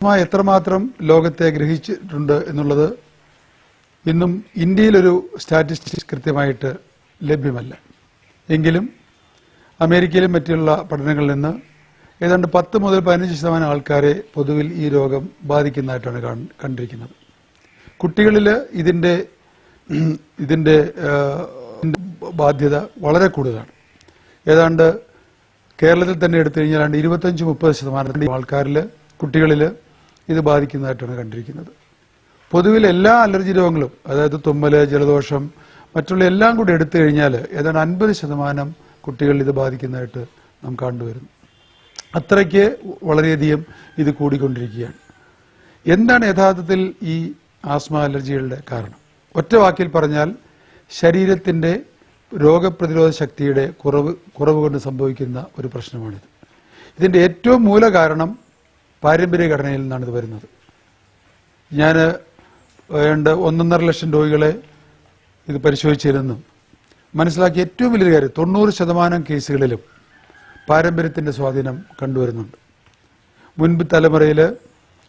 എത്രമാത്രം ലോകത്തെ ഗ്രഹിച്ചിട്ടുണ്ട് എന്നുള്ളത് ഇന്നും ഇന്ത്യയിലൊരു സ്റ്റാറ്റിസ്റ്റിക്സ് കൃത്യമായിട്ട് ലഭ്യമല്ല. എങ്കിലും അമേരിക്കയിലും മറ്റുള്ള പഠനങ്ങളിൽ നിന്ന് ഏതാണ്ട് 10 മുതൽ 15% ആൾക്കാരെ പൊതുവിൽ ഈ രോഗം ബാധിക്കുന്നതായിട്ടാണ് കണ്ടിരിക്കുന്നത്. കുട്ടികളിൽ ഇതിന്റെ ബാധ്യത വളരെ കൂടുതലാണ്. ഏതാണ്ട് കേരളത്തിൽ തന്നെ എടുത്തു കഴിഞ്ഞാൽ 25-30% ആൾക്കാരിൽ കുട്ടികളിൽ ഇത് ബാധിക്കുന്നതായിട്ടാണ് കണ്ടിരിക്കുന്നത്. പൊതുവിൽ എല്ലാ അലർജി രോഗങ്ങളും, അതായത് തുമ്മല്, ജലദോഷം, മറ്റുള്ള എല്ലാം കൂടി എടുത്തു കഴിഞ്ഞാൽ ഏതാണ്ട് 50% കുട്ടികളിൽ ഇത് ബാധിക്കുന്നതായിട്ട് നാം കണ്ടുവരുന്നു. അത്രയ്ക്ക് വളരെയധികം ഇത് കൂടിക്കൊണ്ടിരിക്കുകയാണ്. എന്താണ് യഥാർത്ഥത്തിൽ ഈ ആസ്മ അലർജികളുടെ കാരണം? ഒറ്റ വാക്കിൽ പറഞ്ഞാൽ ശരീരത്തിന്റെ രോഗപ്രതിരോധ ശക്തിയുടെ കുറവ് കൊണ്ട് സംഭവിക്കുന്ന ഒരു പ്രശ്നമാണിത്. ഇതിന്റെ ഏറ്റവും മൂല കാരണം പാരമ്പര്യ ഘടനയിൽ നിന്നാണ് ഇത് വരുന്നത്. ഞാൻ 1.5 ലക്ഷം രോഗികളെ ഇത് പരിശോധിച്ചിരുന്നു മനസ്സിലാക്കിയ ഏറ്റവും വലിയൊരു കാര്യം 90% കേസുകളിലും പാരമ്പര്യത്തിന്റെ സ്വാധീനം കണ്ടുവരുന്നുണ്ട്. മുൻപ് തലമുറയിൽ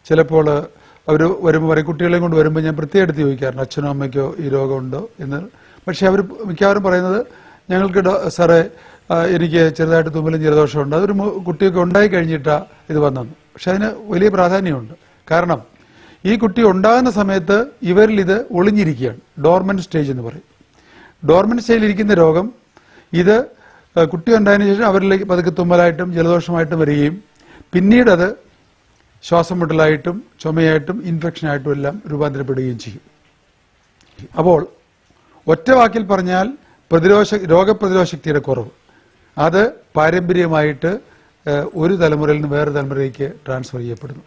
ചിലപ്പോൾ അവർ വരുമ്പോൾ പറയും, കുട്ടികളെയും കൊണ്ട് വരുമ്പോൾ ഞാൻ പ്രത്യേകം എടുത്ത് ചോദിക്കാറുണ്ട്, അച്ഛനോ അമ്മയ്ക്കോ ഈ രോഗമുണ്ടോ എന്ന്. പക്ഷെ അവർ മിക്കവാറും പറയുന്നത്, ഞങ്ങൾക്ക് സാറേ എനിക്ക് ചെറുതായിട്ട് തുമ്മലും ജലദോഷമുണ്ട്, അതൊരു കുട്ടിയൊക്കെ ഉണ്ടായി കഴിഞ്ഞിട്ടാണ് ഇത് വന്നത്. പക്ഷെ അതിന് വലിയ പ്രാധാന്യമുണ്ട്. കാരണം ഈ കുട്ടി ഉണ്ടാകുന്ന സമയത്ത് ഇവരിൽ ഇത് ഒളിഞ്ഞിരിക്കുകയാണ്. ഡോർമന്റ് സ്റ്റേജ് എന്ന് പറയും. ഡോർമന്റ് സ്റ്റേജിൽ ഇരിക്കുന്ന രോഗം ഇത് കുട്ടി ഉണ്ടായതിനു ശേഷം അവരിലേക്ക് പതുക്കെ തുമ്മലായിട്ടും ജലദോഷമായിട്ടും വരികയും പിന്നീട് അത് ശ്വാസം മുട്ടലായിട്ടും ചുമയായിട്ടും ഇൻഫെക്ഷനായിട്ടും എല്ലാം രൂപാന്തരപ്പെടുകയും ചെയ്യും. അപ്പോൾ ഒറ്റ വാക്കിൽ പറഞ്ഞാൽ രോഗപ്രതിരോധ ശക്തിയുടെ കുറവ് അത് പാരമ്പര്യമായിട്ട് ഒരു തലമുറയിൽ നിന്ന് വേറെ തലമുറയിലേക്ക് ട്രാൻസ്ഫർ ചെയ്യപ്പെടുന്നു.